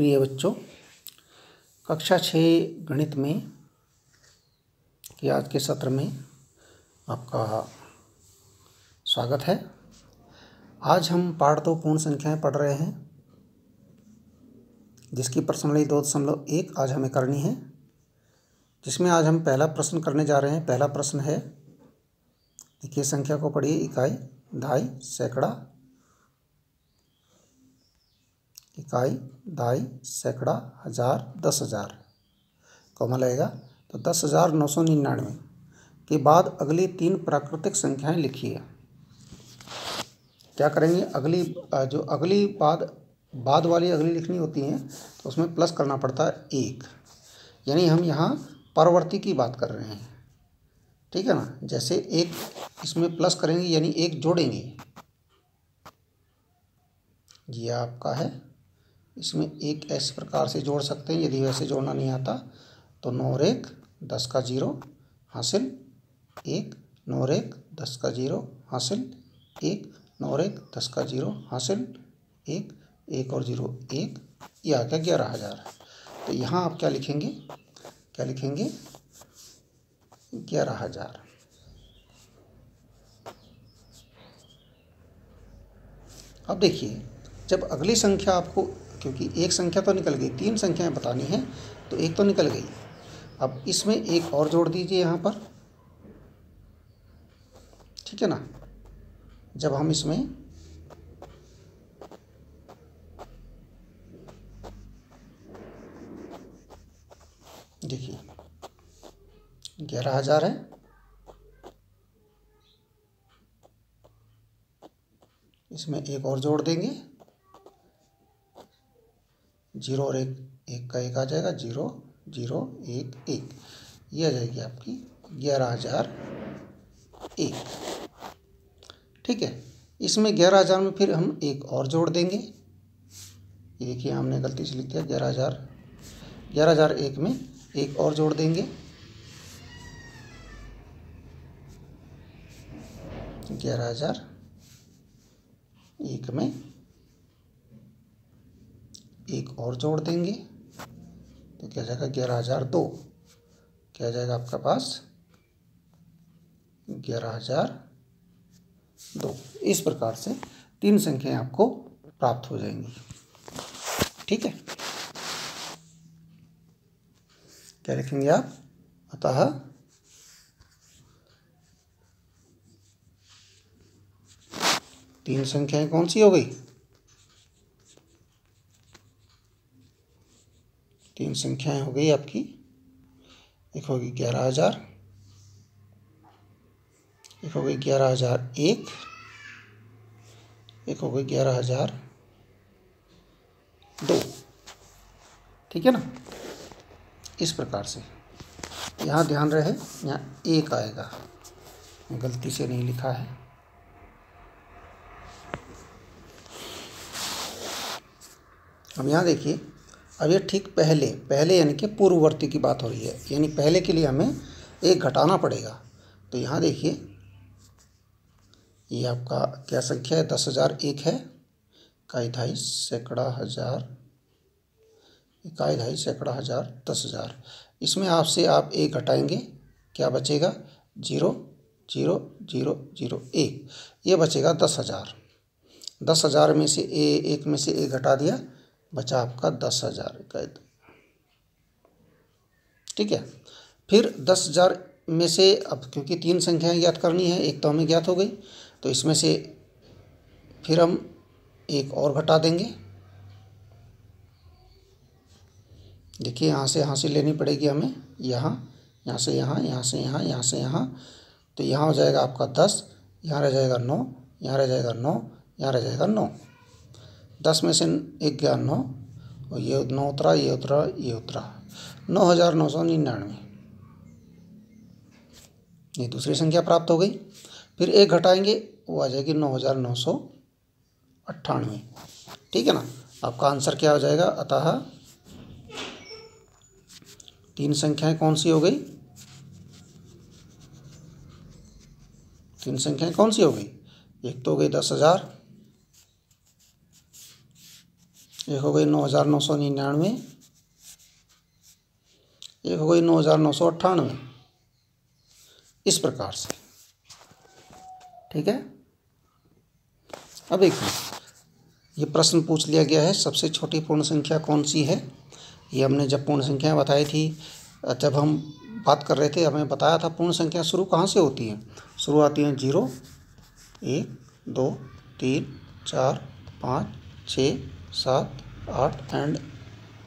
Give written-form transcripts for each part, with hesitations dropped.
प्रिय बच्चों, कक्षा 6 गणित में कि आज के सत्र में आपका स्वागत है। आज हम पाठ 2 पूर्ण संख्याएं पढ़ रहे हैं, जिसकी प्रश्नावली 2.1 आज हमें करनी है, जिसमें आज हम पहला प्रश्न करने जा रहे हैं। पहला प्रश्न है, देखिए संख्या को पढ़िए, इकाई, दहाई, सैकड़ा, इकाई, दहाई, सैकड़ा, हजार, 10,000 कॉमा लगेगा। तो 10,999 के बाद अगली 3 प्राकृतिक संख्याएं लिखिए। क्या करेंगे, अगली बाद वाली अगली लिखनी होती हैं तो उसमें प्लस करना पड़ता है 1, यानी हम यहाँ परवर्ती की बात कर रहे हैं, ठीक है ना। जैसे एक इसमें प्लस करेंगे यानी 1 जोड़ेंगे, ये आपका है। इसमें 1 इस प्रकार से जोड़ सकते हैं, यदि वैसे जोड़ना नहीं आता तो 9 और 1 10 का 0 हासिल 1, 9 और 1 10 का 0 हासिल 1, 9 और 1 10 का 0 हासिल 1, 1 और 0 1, ये आ गया 11,000। तो यहाँ आप क्या लिखेंगे 11,000। अब देखिए, जब अगली संख्या आपको, क्योंकि एक संख्या तो निकल गई, 3 संख्याएं बतानी हैं तो एक तो निकल गई, अब इसमें एक और जोड़ दीजिए यहाँ पर, ठीक है ना। जब हम इसमें देखिए 11,000 है, इसमें एक और जोड़ देंगे, 0 और 1 का 1 आ जाएगा, 0 0 1 1, ये आ जाएगी आपकी 11,001, ठीक है। इसमें 11,000 में फिर हम एक और जोड़ देंगे, ये देखिए हमने गलती से लिख दिया 11,001 में एक और जोड़ देंगे, 11,001 में एक और जोड़ देंगे, तो क्या जाएगा 11,002, क्या जाएगा आपका पास 11,002। इस प्रकार से 3 संख्याएं आपको प्राप्त हो जाएंगी, ठीक है। क्या लिखेंगे आप, अतः तीन संख्याएं कौन सी हो गई, 3 संख्याएं हो गई आपकी। एक होगी 11,000, एक हो गई 11,001, एक हो गई 11,002, ठीक है ना। इस प्रकार से यहाँ ध्यान रहे, यहाँ 1 आएगा, गलती से नहीं लिखा है। अब यहाँ देखिए, अब ये ठीक पहले यानी कि पूर्ववर्ती की बात हो रही है, यानी पहले के लिए हमें 1 घटाना पड़ेगा। तो यहाँ देखिए, ये आपका क्या संख्या है, 10,001 है, इकाई, दहाई, सैकड़ा, हजार, इकाई, दहाई, सैकड़ा, हजार, 10,000। इसमें आपसे आप 1 घटाएंगे, क्या बचेगा, 0 0 0 0 1, ये बचेगा 10,000। 10,000 में से 1 में से 1 घटा दिया, बचा आपका 10,000, ठीक है। फिर 10,000 में से, अब क्योंकि 3 संख्याएं ज्ञात करनी है, एक तो हमें ज्ञात हो गई, तो इसमें से फिर हम 1 और घटा देंगे। देखिए यहाँ से लेनी पड़ेगी हमें, यहाँ से यहाँ, यहाँ से यहाँ, यहाँ से यहाँ, तो यहाँ हो जाएगा आपका 10, यहाँ रह जाएगा 9, यहाँ रह जाएगा 9, यहाँ रह जाएगा 9। 10 में से 1 गया 9, और ये 9 उतरा, ये उतरा, ये उतरा, 9,999, ये दूसरी संख्या प्राप्त हो गई। फिर 1 घटाएंगे, वो आ जाएगी 9,998, ठीक है ना। आपका आंसर क्या हो जाएगा, अतः 3 संख्याएं कौन सी हो गई, 3 संख्याएं कौन सी हो गई, एक तो हो गई 10,000, एक हो गई 9,999, एक हो गई 9,998, इस प्रकार से। ठीक है। अब देखिए, ये प्रश्न पूछ लिया गया है सबसे छोटी पूर्ण संख्या कौन सी है। ये हमने जब पूर्ण संख्या बताई थी, जब हम बात कर रहे थे, हमें बताया था पूर्ण संख्या शुरू कहाँ से होती है। शुरू आती है 0, 1, 2, 3, 4, 5, 6, 7, 8 एंड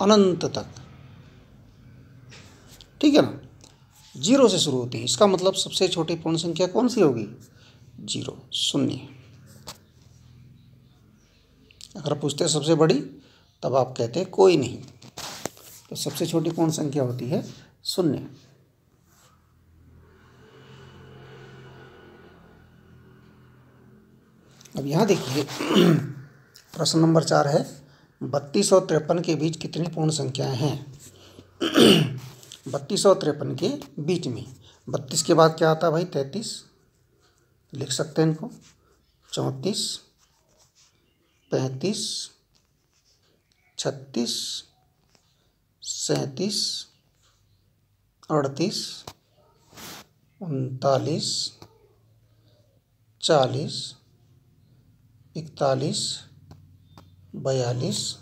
अनंत तक। ठीक है ना, 0 से शुरू होती है। इसका मतलब सबसे छोटी पूर्ण संख्या कौन सी होगी? 0, शून्य। अगर पूछते सबसे बड़ी, तब आप कहते कोई नहीं। तो सबसे छोटी पूर्ण संख्या होती है 0। अब यहाँ देखिए प्रश्न नंबर 4 है, 32 और 53 के बीच कितनी पूर्ण संख्याएं हैं? 32 और 53 के बीच में 32 के बाद क्या आता है भाई? 33। लिख सकते हैं इनको। 34, 35, 36, 37, 38, 39, 40, 41, 42,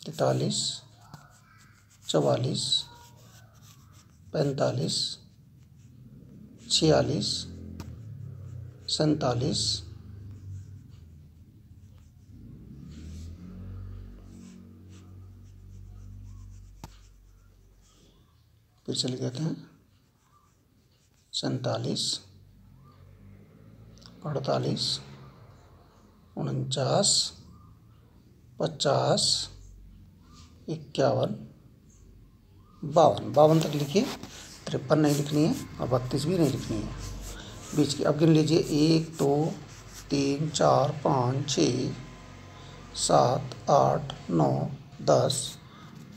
43, 44, 45, 46, 47, फिर से लिख देते हैं 47, 48, 49, 50, 51, 52। 52 तक लिखिए, 53 नहीं लिखनी है और 32 भी नहीं लिखनी है। बीच की अब गिन लीजिए, 1, 2, 3, 4, 5, 6, 7, 8, 9, 10,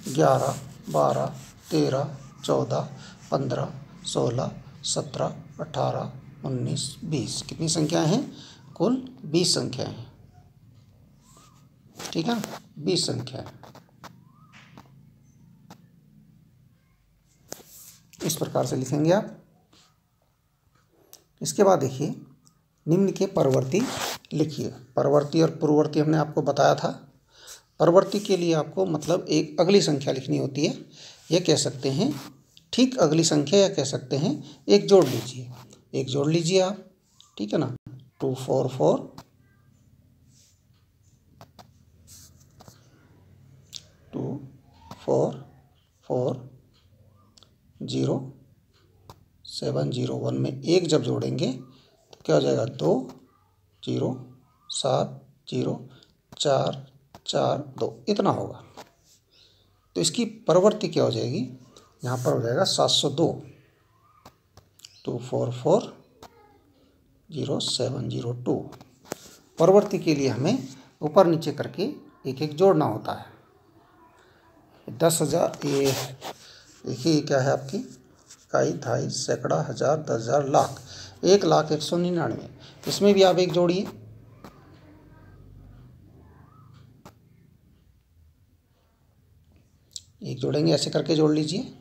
11, 12, 13, 14, 15, 16, 17, 18, 19, 20। कितनी संख्याएं हैं? कुल 20 संख्याएं हैं। ठीक है, 20 संख्याएं। इस प्रकार से लिखेंगे आप। इसके बाद देखिए, निम्न के परवर्ती लिखिए। परवर्ती और पूर्ववर्ती हमने आपको बताया था। परवर्ती के लिए आपको मतलब एक अगली संख्या लिखनी होती है। यह कह सकते हैं ठीक अगली संख्या, या कह सकते हैं एक जोड़ लीजिए। एक जोड़ लीजिए आप। ठीक है ना, 2, 4, 4, 2, 4, 4, 0, 7, 0, 1 में एक जब जोड़ेंगे तो क्या हो जाएगा? 2, 0, 7, 0, 4, 4, 2, इतना होगा। तो इसकी परवर्ती क्या हो जाएगी? यहाँ पर हो जाएगा 702। 2, 4, 4, 0, 7, 0, 2। परवर्ती के लिए हमें ऊपर नीचे करके एक एक जोड़ना होता है। 10,000, ये देखिए क्या है आपकी? इकाई, दहाई, सैकड़ा, हजार, 10,000, लाख। 1,01,99। इसमें भी आप एक जोड़िए। एक जोड़ेंगे, ऐसे करके जोड़ लीजिए।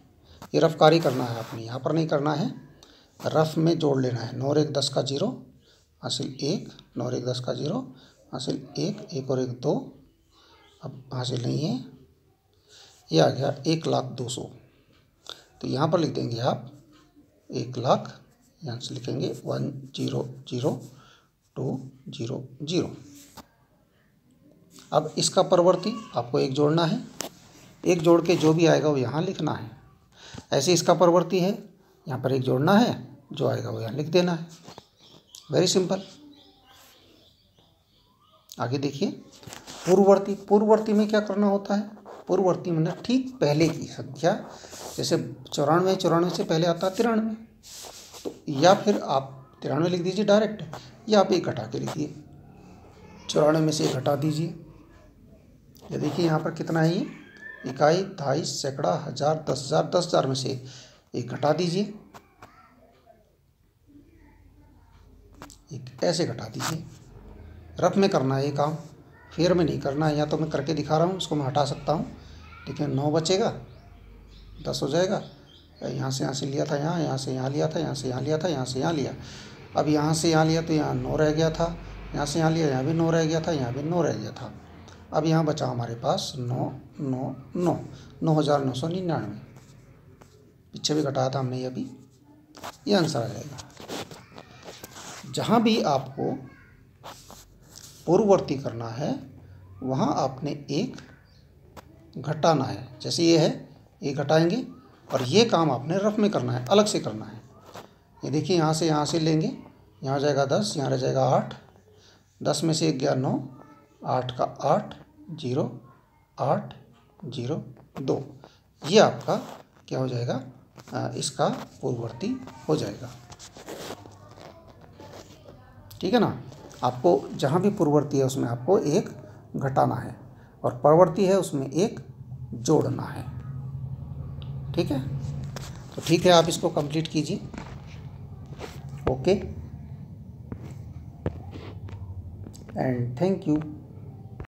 ये रफकारी करना है आपने, यहाँ पर नहीं करना है, रफ में जोड़ लेना है। 9 और 1 10 का 0, हासिल 1, 9 और 1 10 का 0, हासिल 1, 1 और 1 2, अब हासिल नहीं है। ये आ गया 1,02,000। तो यहाँ पर लिख देंगे आप 1,00,000, यहाँ से लिखेंगे 1,00,2,0,0। अब इसका परवर्ती आपको एक जोड़ना है। एक जोड़ के जो भी आएगा वो यहाँ लिखना है। ऐसे इसका परवर्ती है, यहाँ पर एक जोड़ना है, जो आएगा वो यहाँ लिख देना है। Very simple. आगे देखिए, पूर्ववर्ती। पूर्ववर्ती में क्या करना होता है? पूर्ववर्ती में ठीक पहले की संख्या, जैसे 94, 94 से पहले आता है 93, तो या फिर आप 93 लिख दीजिए डायरेक्ट, या आप एक घटा के लिखिए। 94 में से एक घटा दीजिए। ये देखिए यहाँ पर कितना है? ये इकाई, दहाई, सैकड़ा, हजार, 10,000, 10,000 में से एक घटा दीजिए। एक ऐसे घटा दीजिए। रफ में करना है ये काम। फेयर में नहीं करना है। या तो मैं करके दिखा रहा हूँ, इसको मैं हटा सकता हूँ। देखिए 9 बचेगा, 10 हो जाएगा। यहाँ से लिया था यहाँ से यहाँ लिया था, यहाँ से यहाँ लिया था, यहाँ से यहाँ लिया। अब यहाँ से यहाँ लिया तो यहाँ 9 रह गया था, यहाँ से यहाँ लिया, यहाँ भी 9 रह गया था, यहाँ भी 9 रह गया था। अब यहाँ बचा हमारे पास 9 9 9 9,999। पीछे भी घटाया था हमने, ये अभी ये आंसर आ जाएगा। जहाँ भी आपको पूर्ववर्ती करना है वहाँ आपने एक घटाना है। जैसे ये है, ये घटाएंगे, और ये काम आपने रफ में करना है, अलग से करना है। ये देखिए यहाँ से लेंगे, यहाँ जाएगा 10, यहाँ रह जाएगा 8, 10 में से 1 गया 9, 8 का 8, 0 8 0 2। ये आपका क्या हो जाएगा, इसका पूर्ववर्ती हो जाएगा। ठीक है ना। आपको जहाँ भी पूर्ववर्ती है उसमें आपको एक घटाना है, और परवर्ती है उसमें एक जोड़ना है। ठीक है, तो ठीक है, आप इसको कंप्लीट कीजिए। Okay and thank you.